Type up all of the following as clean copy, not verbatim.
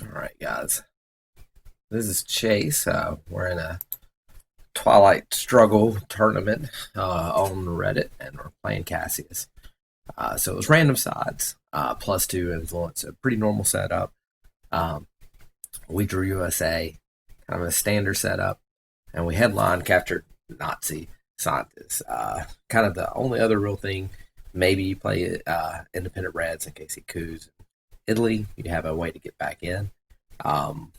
All right, guys. This is Chase. We're in a Twilight Struggle tournament on Reddit, and we're playing Cassius. So it was random sides, +2 influence, a pretty normal setup. Um, we drew USA, kind of a standard setup, and we headline captured Nazi scientists. Kind of the only other real thing, maybe you play independent reds in case he coups. Italy, you have a way to get back in. Um,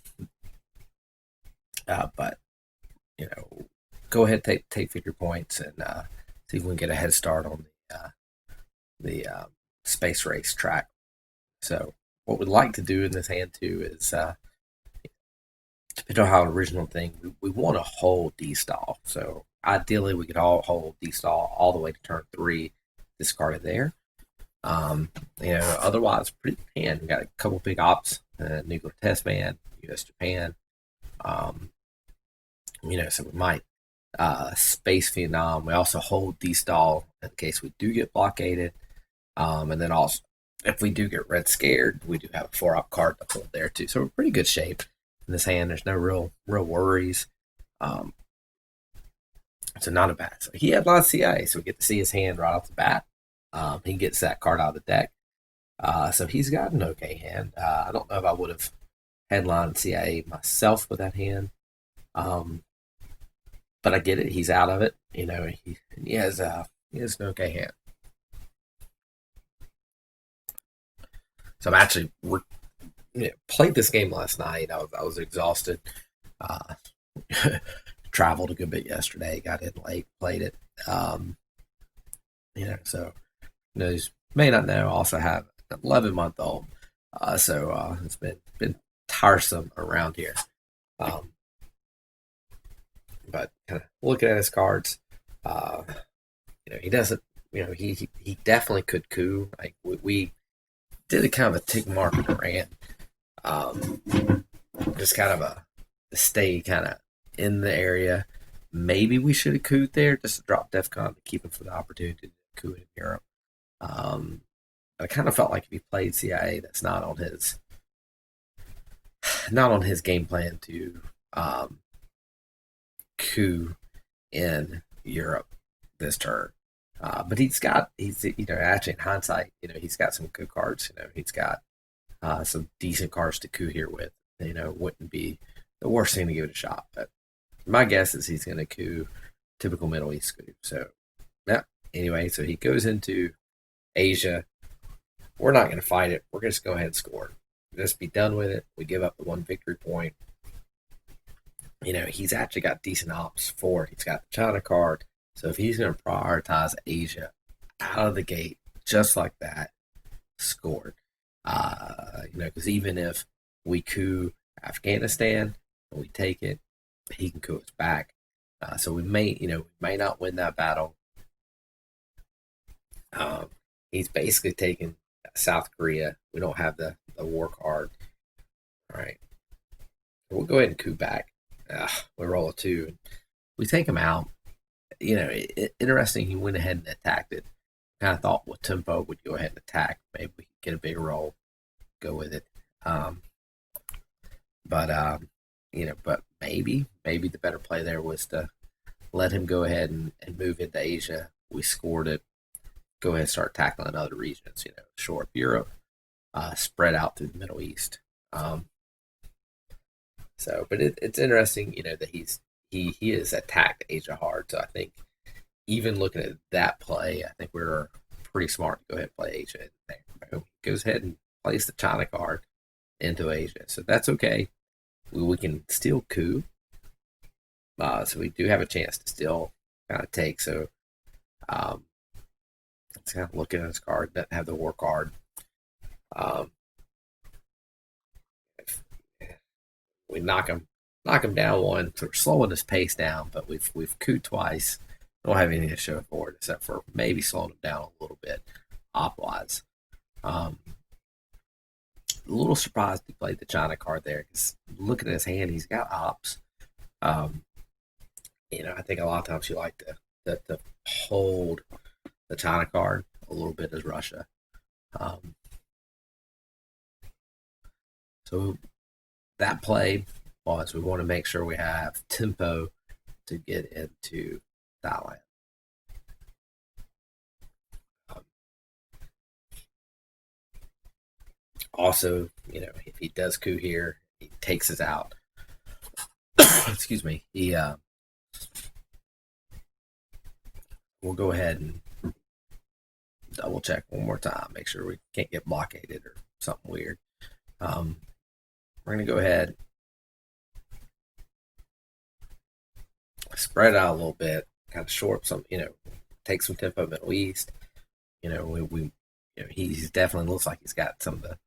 but go ahead, take 50 points, and see if we can get a head start on the space race track. So what we'd like to do in this hand too is, depending on how original thing, we want to hold D stall. So ideally, we could all hold D stall all the way to turn 3, discard it there. Um, Otherwise, pretty hand. We got a couple big ops: nuclear test ban, U.S. Japan. Um, so we might Space Vietnam. We also hold D-stall in case we do get blockaded. And then also, if we do get red scared, we do have a 4-op card to hold there too. So we're pretty good shape in this hand. There's no real worries. Um, so not a bad. So he had a lot of CIA, so we get to see his hand right off the bat. He gets that card out of the deck. So he's got an okay hand. I don't know if I would have headlined CIA myself with that hand. But I get it. He's out of it. He has an okay hand. So I'm actually played this game last night. I was exhausted. Uh, Traveled a good bit yesterday. Got in late. Played it. So you may not know. I also have an 11-month-old. So it's been tiresome around here. Um, but kind of looking at his cards, uh, he doesn't. He definitely could coup. Like we did a kind of a tick mark and ran. Just kind of a stay kind of in the area. Maybe we should have cooed there just to drop DEFCON to keep him for the opportunity to coup in Europe. Um, I kind of felt like if he played CIA, that's not on his game plan to um, coup in Europe this turn. But he's actually in hindsight, he's got some good cards. He's got some decent cards to coup here with. Wouldn't be the worst thing to give it a shot. But my guess is he's going to coup typical Middle East coup. So yeah. Anyway, so he goes into Asia. We're not going to fight it. We're going to just go ahead and score. Just be done with it. We give up the 1 victory point. He's actually got decent ops for it. He's got the China card. So if he's going to prioritize Asia out of the gate, just like that, scored. Because even if we coup Afghanistan and we take it, he can coup us back. So we may not win that battle. He's basically taken South Korea. We don't have the war card. All right, we'll go ahead and coup back. We roll a 2. We take him out. Interesting. He went ahead and attacked it. Kind of thought with tempo would go ahead and attack. Maybe we could get a big roll, go with it. But maybe the better play there was to let him go ahead and move into Asia. We scored it. Go ahead and start tackling other regions. Shore up Europe, spread out through the Middle East. But it's interesting, that he has attacked Asia hard. So I think even looking at that play, I think we're pretty smart to go ahead and play Asia. He goes ahead and plays the China card into Asia, so that's okay. We can still coup, so we do have a chance to still kind of take. So let's kind of look at his card. Doesn't have the war card. Um, we knock him down 1. So we're slowing his pace down, but we've cooed twice. Don't have anything to show for it except for maybe slowing him down a little bit op wise. A little surprised he played the China card there because looking at his hand, he's got ops. I think a lot of times you like to hold the China card a little bit as Russia. So that play was we want to make sure we have tempo to get into Thailand. Um, Also, if he does coup here, he takes us out. Excuse me. He We'll go ahead and double check one more time, make sure we can't get blockaded or something weird. Um, we're gonna go ahead, spread out a little bit, kind of short some, take some tempo Middle East. We he's definitely looks like he's got some of the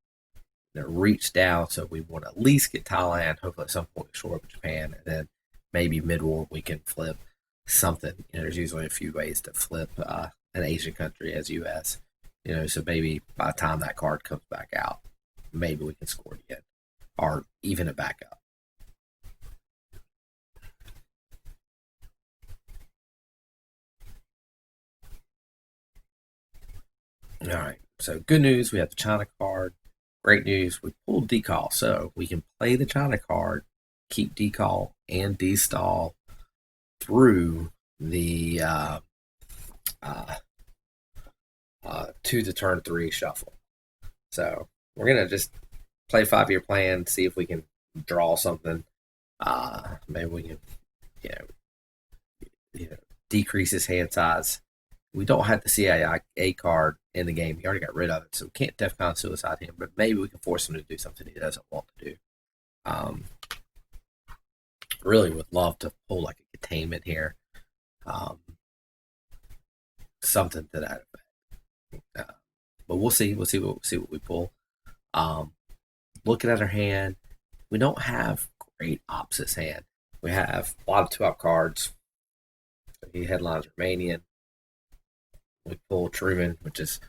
reach down, so we want to at least get Thailand. Hopefully, at some point, short of Japan, and then maybe mid war we can flip something. There's usually a few ways to flip an Asian country as U.S. So maybe by the time that card comes back out, maybe we can score it again or even it back up. All right. So good news, we have the China card. Great news, we pulled decall, so we can play the China card, keep decall and destall through the uh, to the turn 3 shuffle. So we're gonna just play 5-year plan, see if we can draw something. Maybe we can, you know, decrease his hand size. We don't have the CIA card in the game. He already got rid of it, so we can't DEFCON suicide him. But maybe we can force him to do something he doesn't want to do. Um, really would love to pull like a containment here, um, something to that effect. But we'll see. We'll see what we pull. Um, Looking at our hand, we don't have great opposites hand. We have a lot of 2-up cards. He headlines Romanian. We pull Truman, which is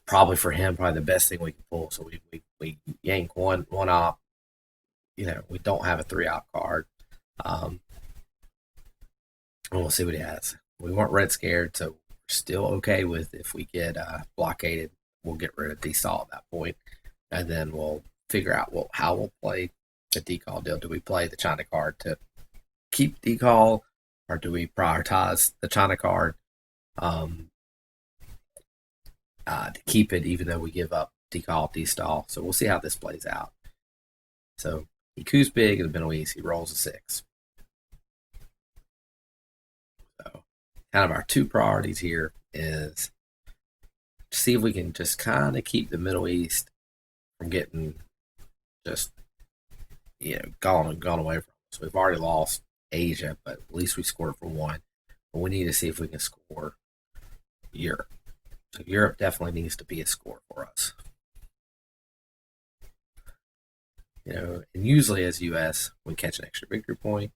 probably for him probably the best thing we can pull. So we yank one op. We don't have a 3-op card. And we'll see what he has. We weren't red scared, so we're still okay with if we get blockaded, we'll get rid of Desal at that point, and then we'll figure out how we'll play the decall deal. Do we play the China card to keep decall, or do we prioritize the China card to keep it, even though we give up decall, destall? So we'll see how this plays out. So he coups big in the Middle East. He rolls a 6. So kind of our 2 priorities here is see if we can just kind of keep the Middle East from getting just gone away from us. We've already lost Asia, but at least we scored for 1. But we need to see if we can score Europe. So Europe definitely needs to be a score for us. And usually as US, we catch an extra victory point.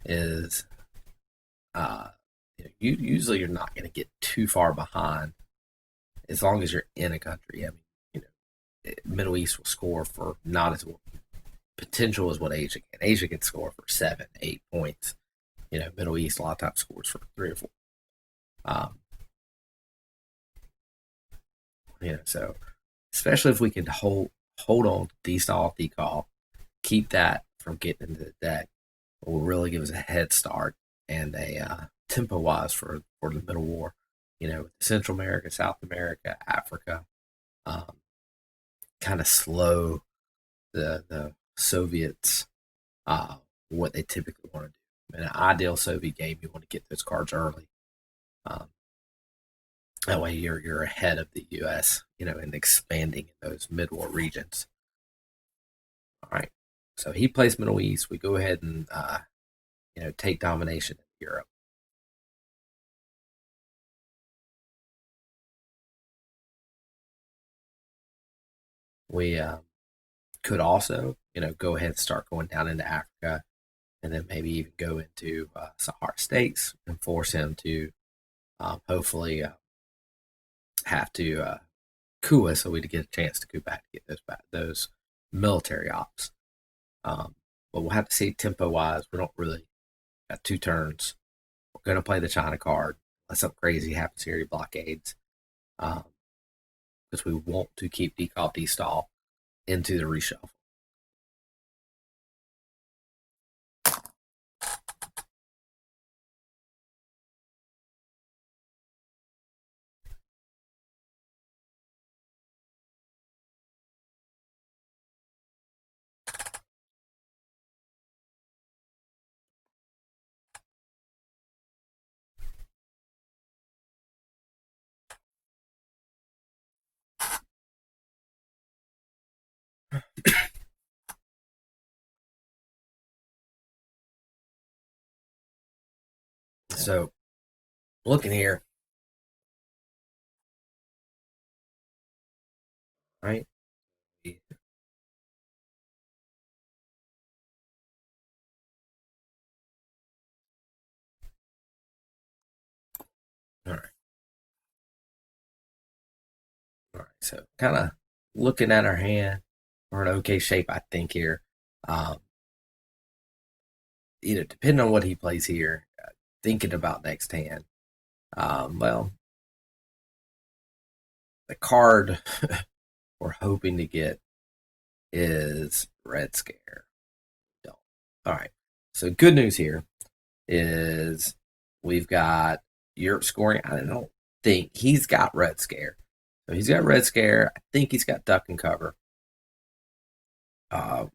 Is usually you're not going to get too far behind as long as you're in a country. I mean, Middle East will score for not as potential as what Asia can. Asia can score for 7, 8 points. Middle East a lot of times scores for 3 or 4. So especially if we can hold on to destall, decall, keep that from getting into the deck, it will really give us a head start and a tempo wise for the Middle War. Central America, South America, Africa, kind of slow the Soviets what they typically want to do. In an ideal Soviet game, you want to get those cards early. That way, you're ahead of the U.S. And expanding in those mid-war regions. All right. So he plays Middle East. We go ahead and take domination in Europe. We could also, go ahead and start going down into Africa, and then maybe even go into Sahara states and force him to hopefully have to coup us so we get a chance to coup back to get those military ops. But we'll have to see tempo wise. We don't really got 2 turns. We're going to play the China card unless something crazy happens here. He blockades because we want to keep decall destall into the reshuffle. So looking here, right? All right. All right. So kind of looking at our hand, we're in okay shape, I think, here. Um, depending on what he plays here, thinking about next hand. Well, the card we're hoping to get is Red Scare. Don't. All right. So good news here is we've got Europe scoring. I don't think he's got Red Scare. So he's got Red Scare. I think he's got Duck and Cover. Uh,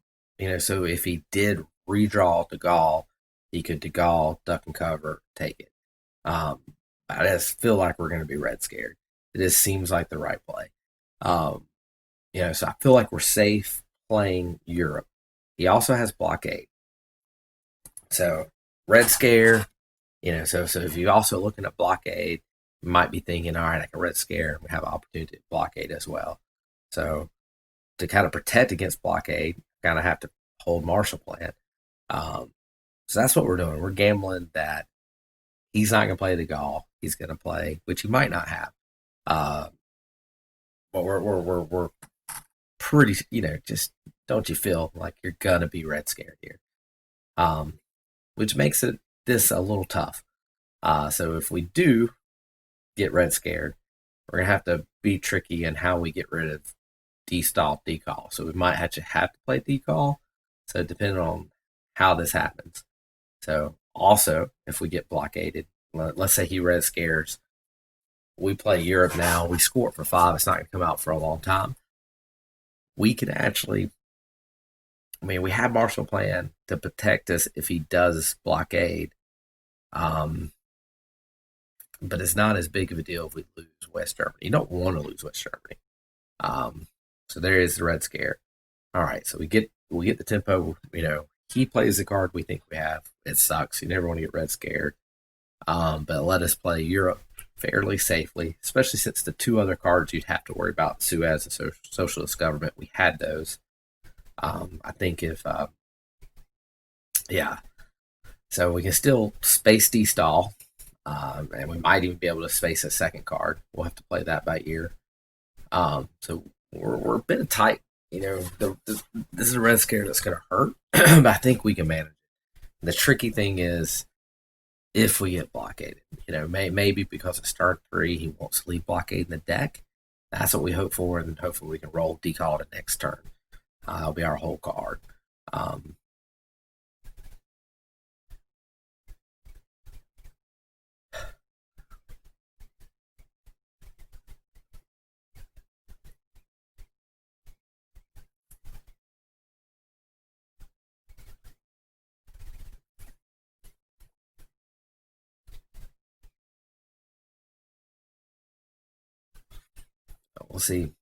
so if he did redraw De Gaulle, he could De Gaulle, Duck and Cover, take it. Um, I just feel like we're going to be Red Scared. It just seems like the right play. Um, so I feel like we're safe playing Europe. He also has blockade. So Red Scare, so if you're also looking at blockade, you might be thinking, all right, I can Red Scare. We have an opportunity to blockade as well. So to kind of protect against blockade, kind of have to hold Marshall Plan. So that's what we're doing. We're gambling that he's not going to play the Gaul. He's going to play, which he might not have. Uh, but we're pretty, just don't you feel like you're gonna be red scared here, which makes this a little tough. So if we do get red scared, we're gonna have to be tricky in how we get rid of de-stall decall. So we might have to play decall. So depending on how this happens. So also if we get blockaded, let's say he red scares, we play Europe now, we score it for 5. It's not gonna come out for a long time. We can actually, we have Marshall Plan to protect us if he does blockade. Um, but it's not as big of a deal if we lose West Germany. You don't want to lose West Germany. So there is the red scare. All right, so we get the tempo. He plays the card we think we have. It sucks. You never want to get red scared. But let us play Europe fairly safely, especially since the 2 other cards you'd have to worry about, Suez and socialist government, we had those. I think if yeah, so we can still space D-stall, and we might even be able to space a second card. We'll have to play that by ear. So we're a bit tight. This is a red scare that's going to hurt, but I think we can manage it. The tricky thing is if we get blockaded. Maybe because it's turn 3, he wants to leave blockade in the deck. That's what we hope for, and hopefully we can roll decall the next turn. That'll be our whole card. Um, we'll see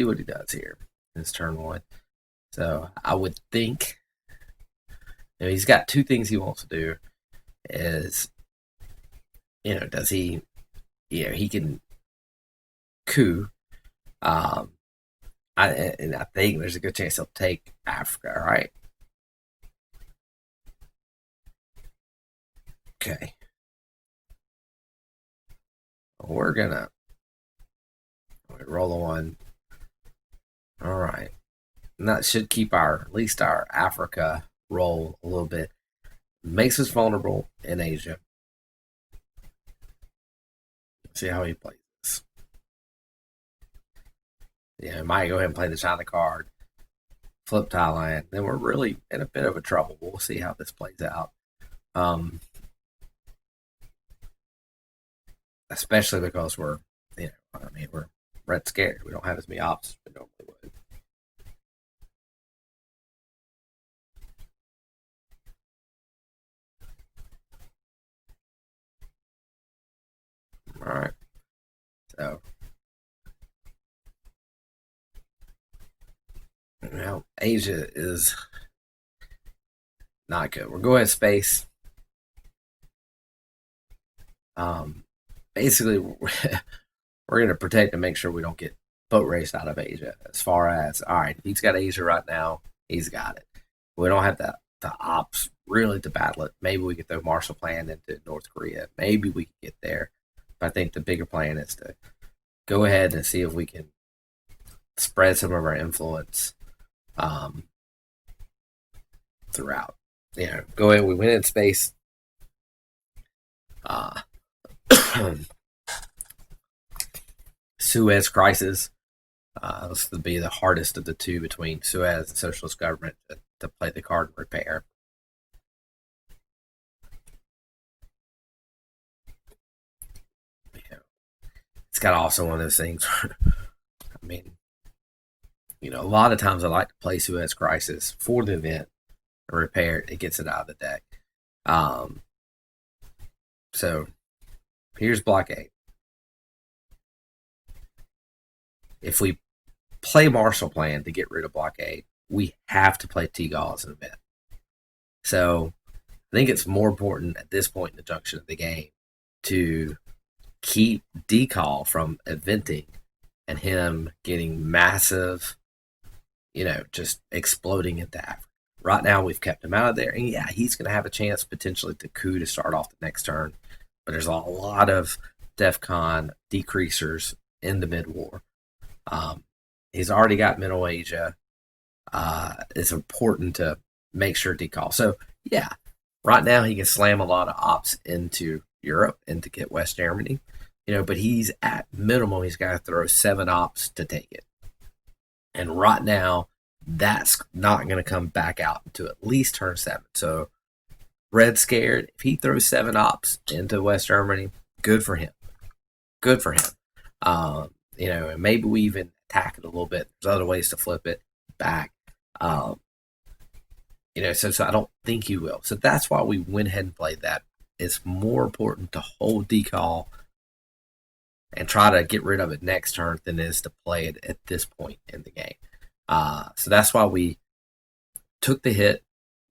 what he does here in his turn 1. So I would think he's got 2 things he wants to do. Is does he he can coup. I think there's a good chance he'll take Africa. Right? Okay. We're gonna roll a 1. All right. And that should keep at least our Africa roll a little bit. Makes us vulnerable in Asia. See how he plays this. Might go ahead and play the China card, flip Thailand. Then we're really in a bit of a trouble. We'll see how this plays out. Especially because we're red scared. We don't have as many options as we normally would. All right. So, Asia is not good. We're going space. Basically, we're going to protect and make sure we don't get boat raced out of Asia. As far as, all right, he's got Asia right now, he's got it. We don't have the ops really to battle it. Maybe we get the Marshall Plan into North Korea. Maybe we can get there. But I think the bigger plan is to go ahead and see if we can spread some of our influence throughout. Go ahead. We went in space. Suez Crisis. This would be the hardest of the two between Suez and socialist government to play the card and repair. It's got also one of those things. I mean, a lot of times I like to play Suez Crisis for the event and repair it. It gets it out of the deck. So here's blockade. If we play Marshall Plan to get rid of blockade, we have to play T-Gaul as an event. So I think it's more important at this point in the junction of the game to keep Decall from eventing and him getting massive, just exploding into Africa. Right now, we've kept him out of there. And yeah, he's going to have a chance potentially to coup to start off the next turn. But there's a lot of DEFCON decreasers in the mid-war. He's already got Middle Asia. It's important to make sure Decall. So, yeah, right now he can slam a lot of ops into Europe and to get West Germany. But he's at minimum, he's got to throw 7 ops to take it. And right now, that's not going to come back out until at least turn 7. So, Red scared. If he throws 7 ops into West Germany, good for him. Good for him. And maybe we even attack it a little bit. There's other ways to flip it back. So I don't think he will. So that's why we went ahead and played that. It's more important to hold Decall and try to get rid of it next turn than it is to play it at this point in the game. So that's why we took the hit,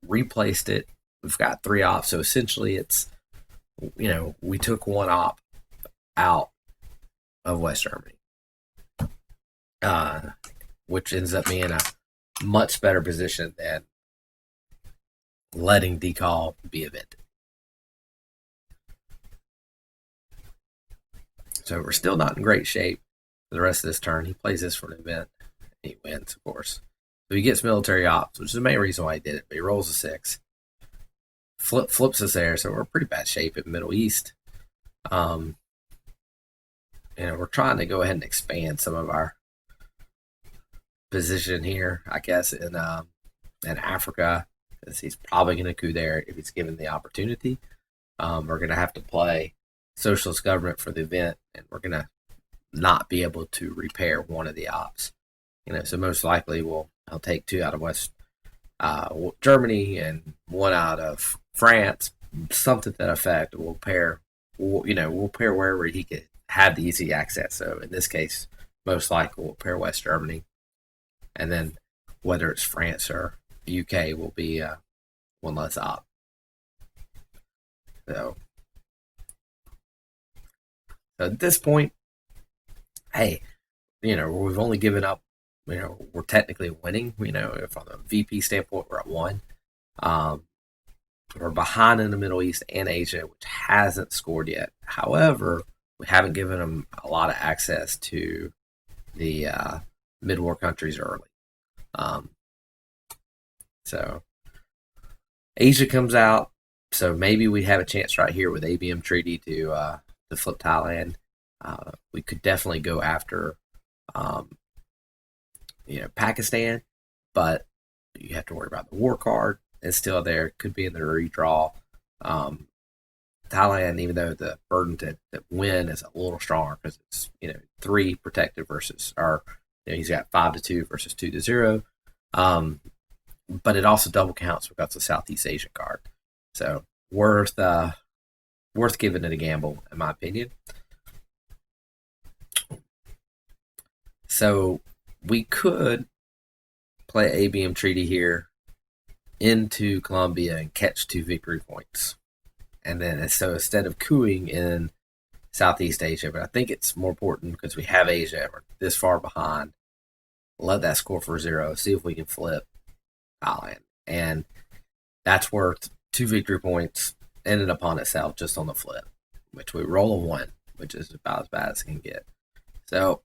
replaced it. We've got 3 ops. So essentially it's, we took 1 op out of West Germany, which ends up being a much better position than letting Decall be evented. So we're still not in great shape for the rest of this turn. He plays this for an event. He wins, of course. So he gets military ops, which is the main reason why he did it. But he rolls a 6. Flips us there, so we're in pretty bad shape in the Middle East. We're trying to go ahead and expand some of our position here, I guess, in Africa, because he's probably going to coup there if he's given the opportunity. We're going to have to play socialist government for the event, and we're going to not be able to repair one of the ops. So most likely he'll take 2 out of West Germany and 1 out of France, something to that effect. We'll pair wherever he could have the easy access. So in this case, most likely we'll pair West Germany, and then whether it's France or UK will be 1 less op. So at this point, hey, we've only given up. We're technically winning. From a VP standpoint, we're at 1. We're behind in the Middle East and Asia, which hasn't scored yet. However, we haven't given them a lot of access to the mid-war countries early. So Asia comes out. So maybe we have a chance right here with ABM Treaty to flip Thailand. We could definitely go after Pakistan, but you have to worry about the war card. It's still there. Could be in the redraw. Thailand, even though the burden to win is a little stronger because it's 3 protected versus, or he's got 5-2 versus 2-0. But it also double counts because of Southeast Asian card. So worth giving it a gamble, in my opinion. So we could play ABM Treaty here into Colombia and catch 2 victory points. and then so instead of cooing in Southeast Asia, but I think it's more important because we have Asia, we're this far behind. Let that score for 0. See if we can flip Thailand, and that's worth 2 victory points in and upon itself just on the flip, which we roll a 1, which is about as bad as it can get. So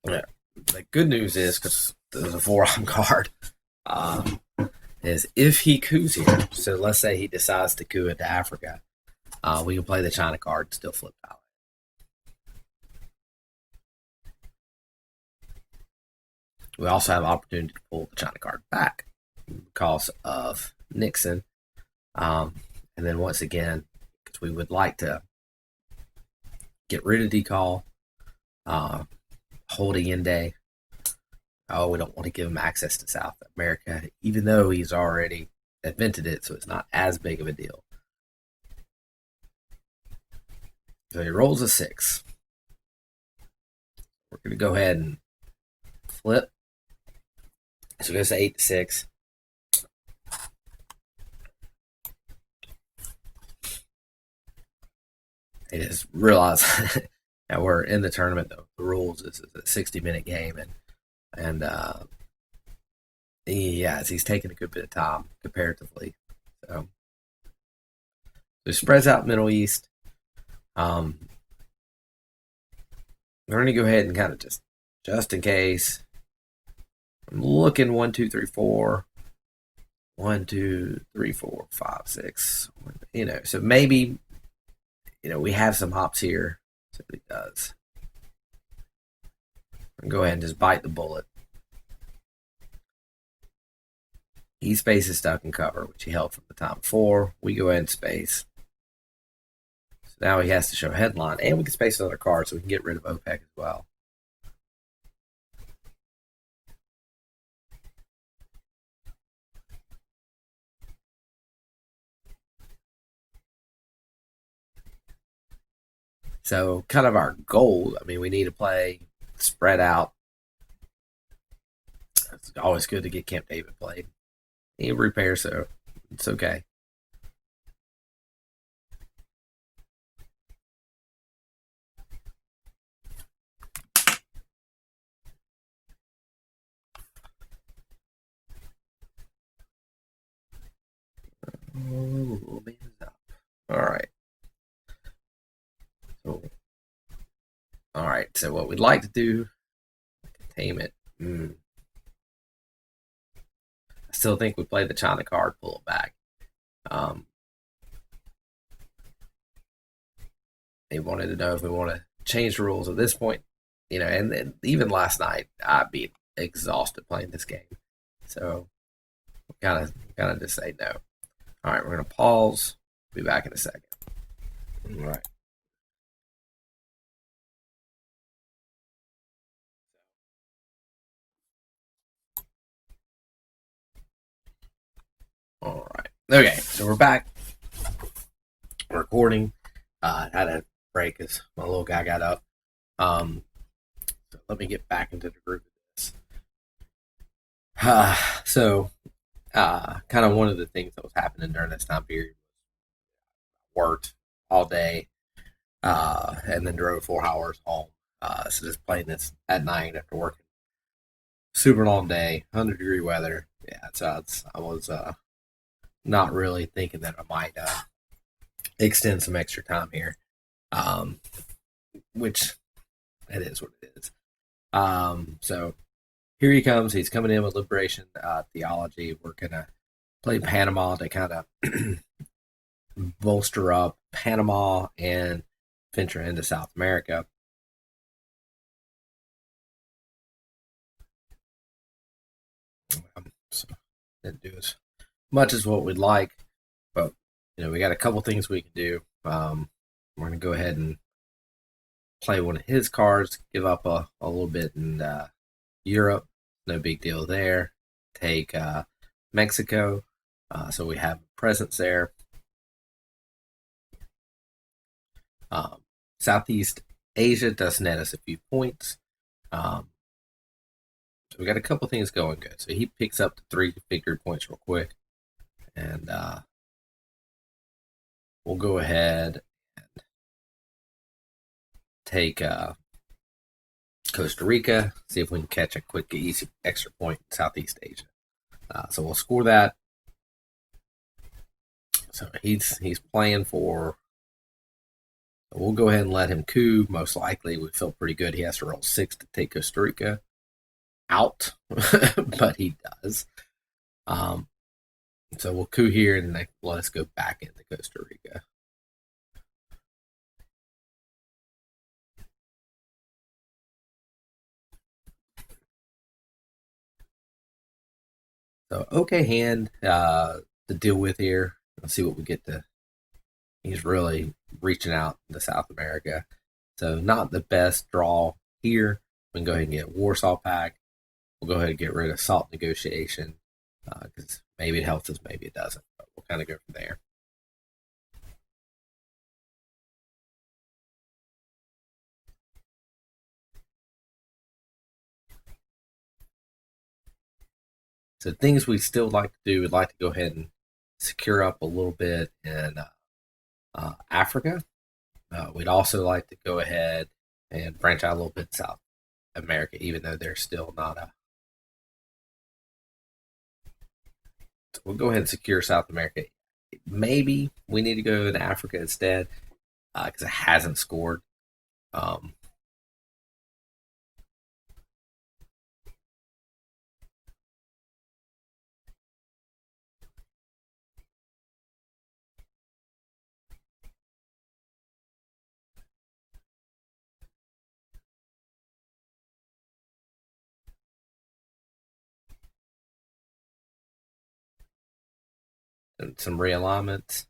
yeah, the good news is, because there's a 4 on card, is if he coups here, so let's say he decides to coup into Africa, we can play the China card and still flip Thailand. We also have opportunity to pull the China card back because of Nixon. And then once again, because we would like to get rid of decall, hold Allende. Oh, we don't want to give him access to South America, even though he's already invented it, so it's not as big of a deal. So he rolls a 6. We're going to go ahead and flip. So it goes to 8 to 6. I just realize that we're in the tournament, though. The rules is a 60-minute game, and he's taking a good bit of time comparatively. So it spreads out Middle East. We're going to go ahead and kind of just in case. I'm looking 1, 2, 3, 4. 1, 2, 3, 4, 5, 6. So maybe, we have some hops here. So he does. I'm going to go ahead and just bite the bullet. He spaces stuck in cover, which he held from the time before. We go ahead and space. So now he has to show headline, and we can space another card so we can get rid of OPEC as well. So kind of our goal, we need to play spread out. It's always good to get Camp David played. He repairs, so it's okay. Oh, man is up. All right. So what we'd like to do, containment. I still think we play the China card, pull it back. They wanted to know if we want to change the rules at this point, and even last night I'd be exhausted playing this game, so kind of just say no. All right, we're gonna pause. Be back in a second. All right. All right. Okay, so we're back. We're recording. Had a break as my little guy got up. So let me get back into the groove of this. Kind of one of the things that was happening during this time period was worked all day, and then drove 4 hours home. So just playing this at night after working super long day, 100-degree weather. Yeah, so I was not really thinking that I might extend some extra time here, which it is what it is. So here he comes. He's coming in with liberation theology. We're gonna play Panama to kind of bolster up Panama and venture into South America. So didn't do as much as what we'd like, but we got a couple things we can do. We're gonna go ahead and play one of his cards, give up a little bit in Europe. No big deal there. Take Mexico, so we have a presence there. Southeast Asia does net us a few points. So we got a couple things going good. So he picks up the 3 victory points real quick, and we'll go ahead and take Costa Rica, see if we can catch a quick, easy extra point in Southeast Asia. So we'll score that. So he's playing for. We'll go ahead and let him coup. Most likely, we feel pretty good. He has to roll 6 to take Costa Rica out, but he does. So we'll coup here and then let us go back into Costa Rica. So okay hand to deal with here. Let's see what we get to. He's really reaching out to South America. So not the best draw here. We can go ahead and get Warsaw Pact. We'll go ahead and get rid of Salt Negotiation because maybe it helps us, maybe it doesn't. But we'll kind of go from there. So things we still like to do, we'd like to go ahead and secure up a little bit in Africa. We'd also like to go ahead and branch out a little bit in South America, even though they're still not a. So we'll go ahead and secure South America. Maybe we need to go to Africa instead because it hasn't scored. And some realignments.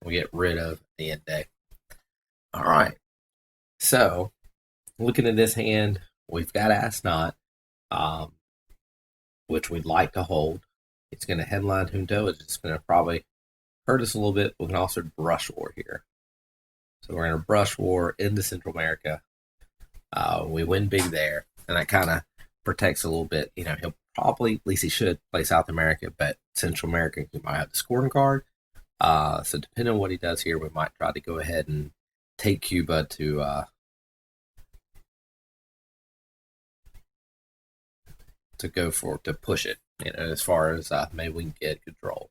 We get rid of the index. All right. So looking at this hand, we've got Ass Knot, which we'd like to hold. It's going to headline Junto. It's just going to probably hurt us a little bit. We can also brush war here. So we're going to brush war into Central America. We win big there, and that kind of protects a little bit. You know, he'll probably, at least he should, play South America, but Central America, he might have the scoring card. So depending on what he does here, we might try to go ahead and take Cuba to go for to push it. You know, as far as maybe we can get control.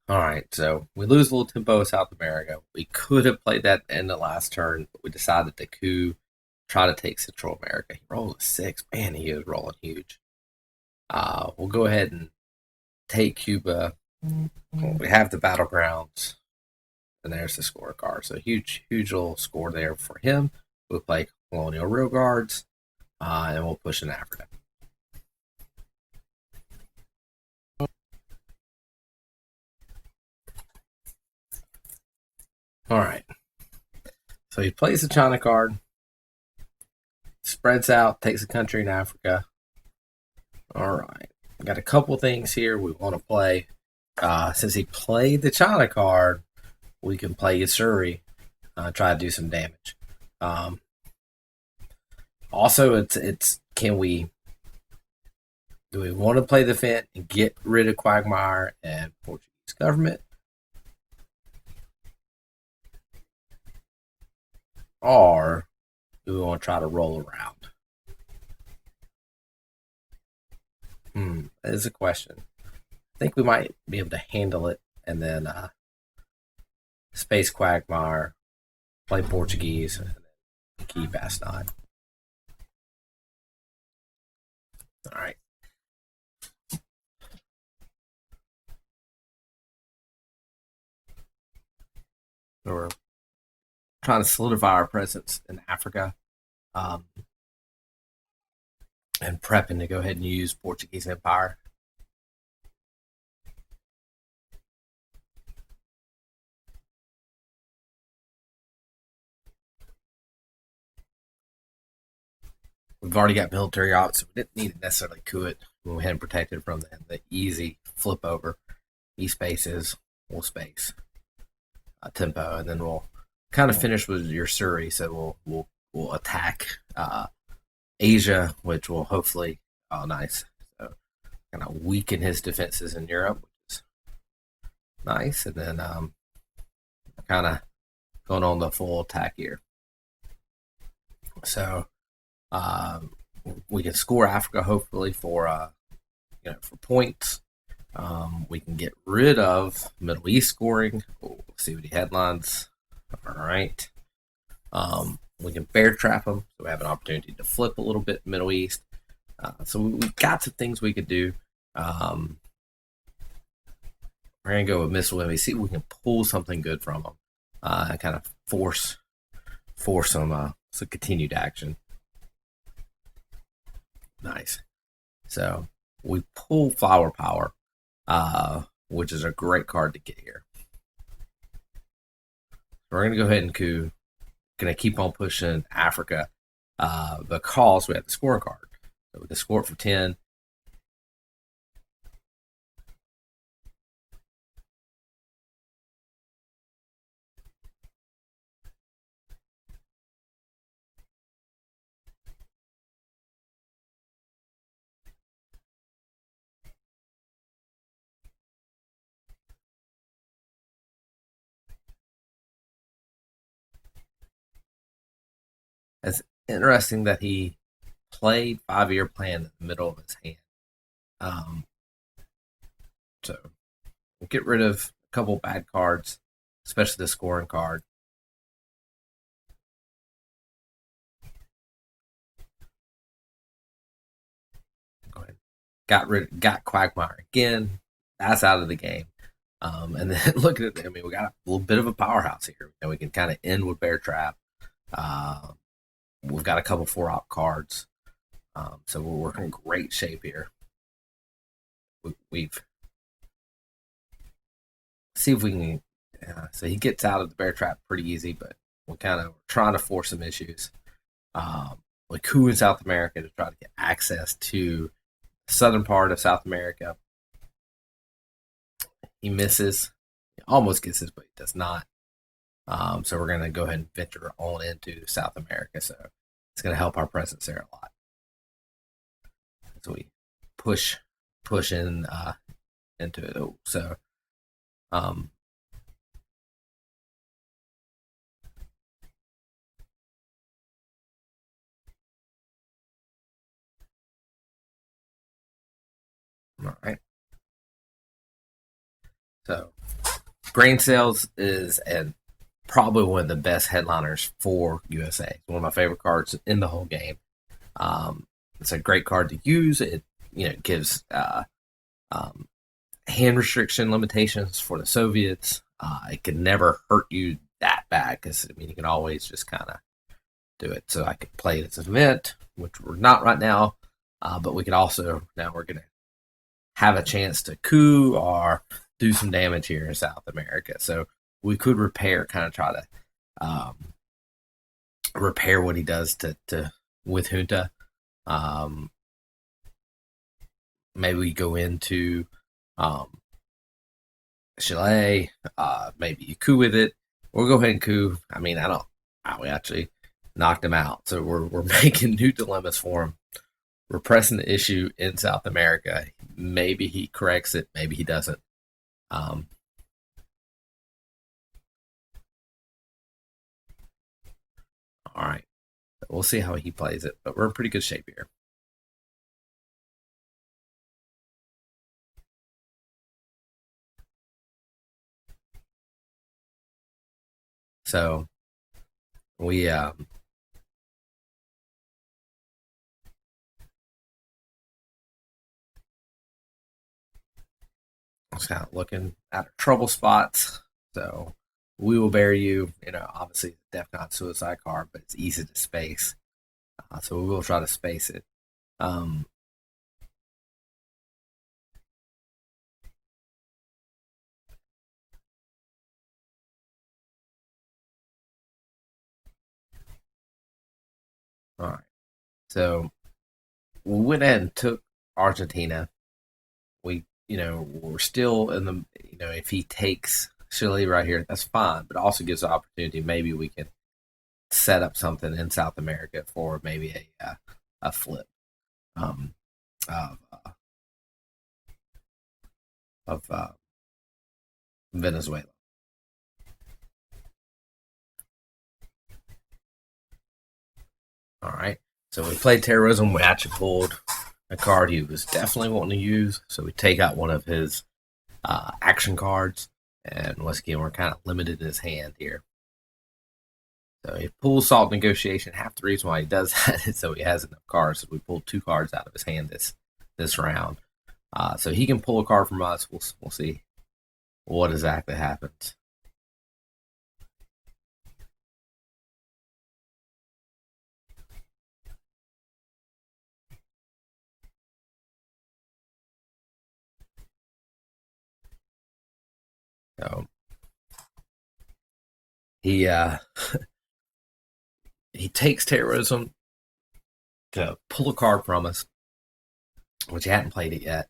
All right, so we lose a little tempo in South America. We could have played that in the last turn, but we decided to coup, try to take Central America. He rolled a 6. Man, he is rolling huge. We'll go ahead and take Cuba. We have the battlegrounds, and there's the scorecard. So huge, huge little score there for him. We'll play Colonial Real Guards, and we'll push in Africa. All right. So he plays the China card, spreads out, takes a country in Africa. All right. Got a couple things here we want to play. Since he played the China card, we can play Yasuri, try to do some damage. Also, it's can we do we want to play the Fent and get rid of Quagmire and Portuguese government, or do we want to try to roll around? That is a question. I think we might be able to handle it, and then Space Quagmire, play Portuguese, and then keep Asnod. All right. So we're trying to solidify our presence in Africa, and prepping to go ahead and use Portuguese Empire. We've already got military ops, so we didn't need to necessarily coup it. We hadn't protected from the easy flip over. He spaces, we'll space tempo, and then we'll kind of finish with your Surrey. So we'll attack Asia, which will hopefully nice. So kind of weaken his defenses in Europe, which is nice, and then kind of going on the full attack here. So we can score Africa hopefully for for points. We can get rid of Middle East scoring. We'll see what he headlines. All right. We can bear trap them, so we have an opportunity to flip a little bit Middle East. So we've got some things we could do. We're gonna go with missile enemy. See if we can pull something good from them, and kind of force some continued action. Nice. So we pull Flower Power, which is a great card to get here. We're gonna go ahead and coup. Gonna keep on pushing Africa because we have the scoring card. So we can score it for 10. It's interesting that he played 5-year plan in the middle of his hand. So we'll get rid of a couple bad cards, especially the scoring card. Go ahead. Got Quagmire again. That's out of the game. And then look at it. I mean, we got a little bit of a powerhouse here. And we can kind of end with Bear Trap. We've got a couple 4-op cards. So we're in great shape here. We've see if we can. So he gets out of the Bear Trap pretty easy, but we're kind of trying to force some issues. We coup in South America to try to get access to the southern part of South America. He misses. He almost gets this, but he does not. So we're going to go ahead and venture on into South America. So it's going to help our presence there a lot. So we push in into it. So all right. So grain sales is probably one of the best headliners for USA. It's one of my favorite cards in the whole game. It's a great card to use. It gives hand restriction limitations for the Soviets. It can never hurt you that bad because you can always just kind of do it. So I could play it as an event, which we're not right now, but we could also now we're gonna have a chance to coup or do some damage here in South America. So we could repair, kind of try to repair what he does to with Junta. Maybe we go into Chile, maybe you coup with it. We'll go ahead and coup. I mean, we actually knocked him out. So we're making new dilemmas for him. We're pressing the issue in South America. Maybe he corrects it. Maybe he doesn't. All right. We'll see how he plays it, but we're in pretty good shape here. So we just kind of looking at our trouble spots. So we will bury you. Obviously, DEFCON suicide card, but it's easy to space. So we will try to space it. All right. So we went ahead and took Argentina. We're still in the, if he takes Chile right here, that's fine, but also gives the opportunity. Maybe we can set up something in South America for maybe a flip um, of of Venezuela. All right. So we played terrorism. We actually pulled a card he was definitely wanting to use. So we take out one of his action cards, and once again we're kind of limited in his hand here. So he pulls Salt Negotiation. Half the reason why he does that is so he has enough cards. So we pulled 2 cards out of his hand this round. So he can pull a card from us. We'll see what exactly happens. So he he takes terrorism to pull a card from us, which he hadn't played it yet.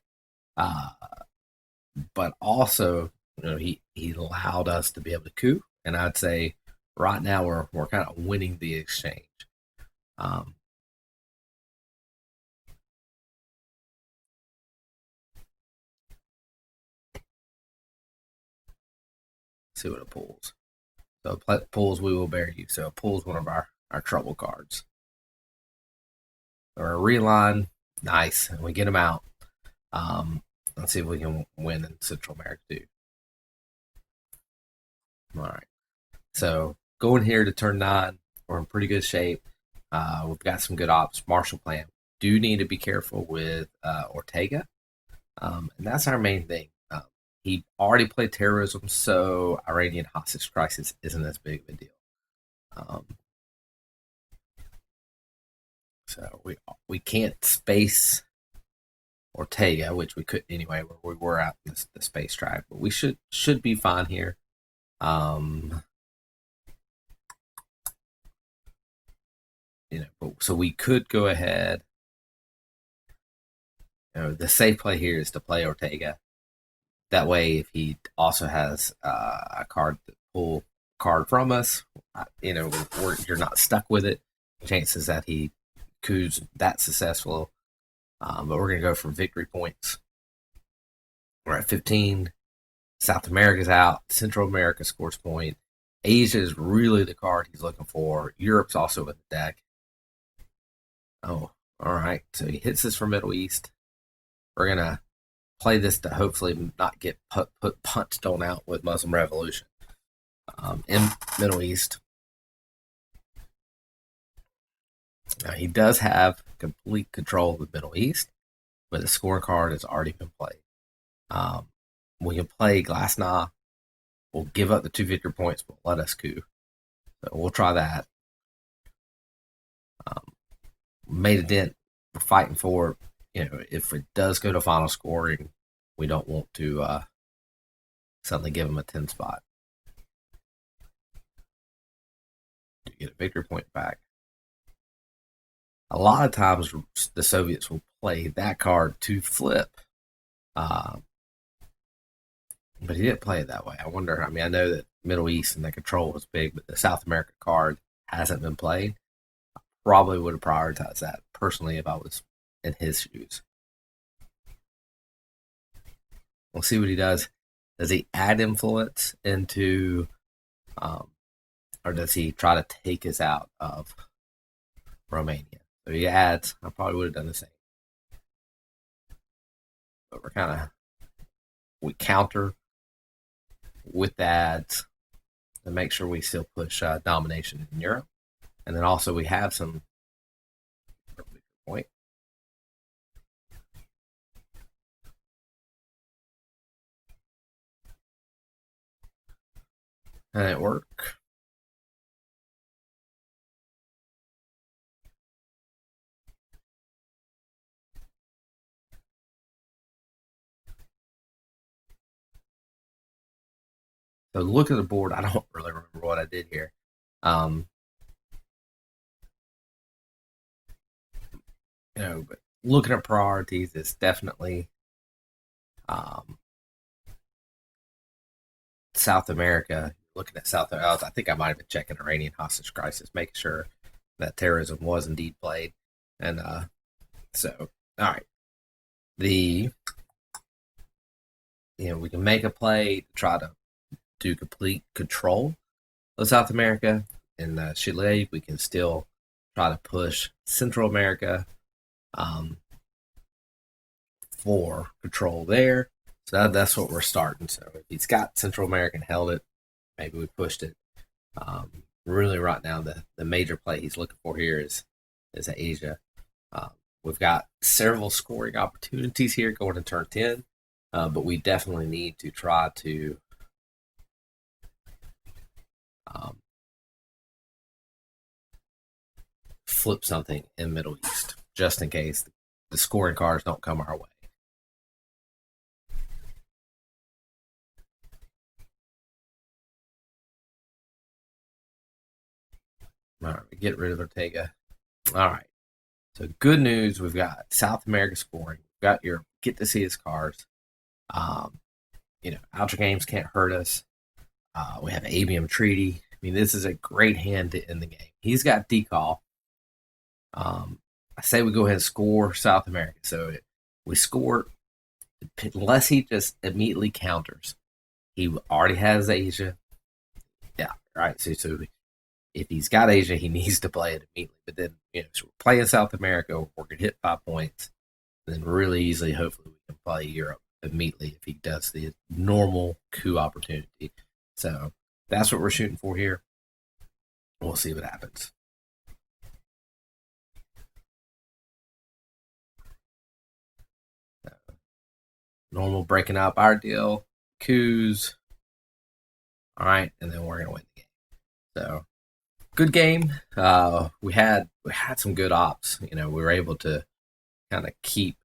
Uh, but also, he allowed us to be able to coup, and I'd say right now we're kind of winning the exchange. Um, see what it pulls. So it pulls We Will Bear You. So it pulls one of our trouble cards. Or a reline, nice, and we get him out. Let's see if we can win in Central America too. All right. So going here to turn 9, we're in pretty good shape. We've got some good ops. Marshall Plan. Do need to be careful with Ortega, and that's our main thing. He already played terrorism, so Iranian hostage crisis isn't as big of a deal. Um, so we can't space Ortega, which we couldn't anyway, where we were out in the space track, but we should be fine here. So we could go ahead. The safe play here is to play Ortega. That way, if he also has a card to pull card from us, you're not stuck with it. Chances that he coups that successful, but we're gonna go for victory points. We're at 15. South America's out. Central America scores point. Asia is really the card he's looking for. Europe's also in the deck. Oh, all right. So he hits this for Middle East. We're gonna play this to hopefully not get punched on out with Muslim Revolution in Middle East. Now he does have complete control of the Middle East, but the scoring card has already been played. We can play Glasnost. We'll give up the 2 victory points, but let us coup. So we'll try that. Made a dent. We're fighting for, if it does go to final scoring, we don't want to suddenly give them a 10 spot. To get a victory point back. A lot of times the Soviets will play that card to flip. But he didn't play it that way. I wonder, I know that Middle East and the control was big, but the South America card hasn't been played. I probably would have prioritized that personally if I was in his shoes. We'll see what he does. Does he add influence into, or does he try to take us out of Romania? So he adds. I probably would have done the same. But we counter with that to make sure we still push domination in Europe. And then also we have some point. And it worked. So look at the board. I don't really remember what I did here. But looking at priorities, it's definitely um, South America. Looking at South America, I think I might have been checking Iranian hostage crisis, making sure that terrorism was indeed played. And so, all right, the we can make a play to try to do complete control of South America. In Chile, we can still try to push Central America um, for control there. So that's what we're starting. So if he's got Central America and held it, maybe we pushed it. Really, right now, the major play he's looking for here is Asia. Um, we've got several scoring opportunities here going to turn 10, but we definitely need to try to um, flip something in Middle East, just in case the scoring cards don't come our way. All right, get rid of Ortega. All right. So good news, we've got South America scoring. We've got your get to see his cards. Um, outer games can't hurt us. We have Abium Treaty. I mean, this is a great hand to end the game. He's got decal. I say we go ahead and score South America. So we score unless he just immediately counters. He already has Asia. Yeah, right. So if he's got Asia, he needs to play it immediately. But then, so we're playing South America, we're going to hit 5 points. Then really easily, hopefully, we can play Europe immediately if he does the normal coup opportunity. So that's what we're shooting for here. We'll see what happens. Normal breaking up our deal, coups. All right, and then we're going to win the game. So good game. We had some good ops. We were able to kind of keep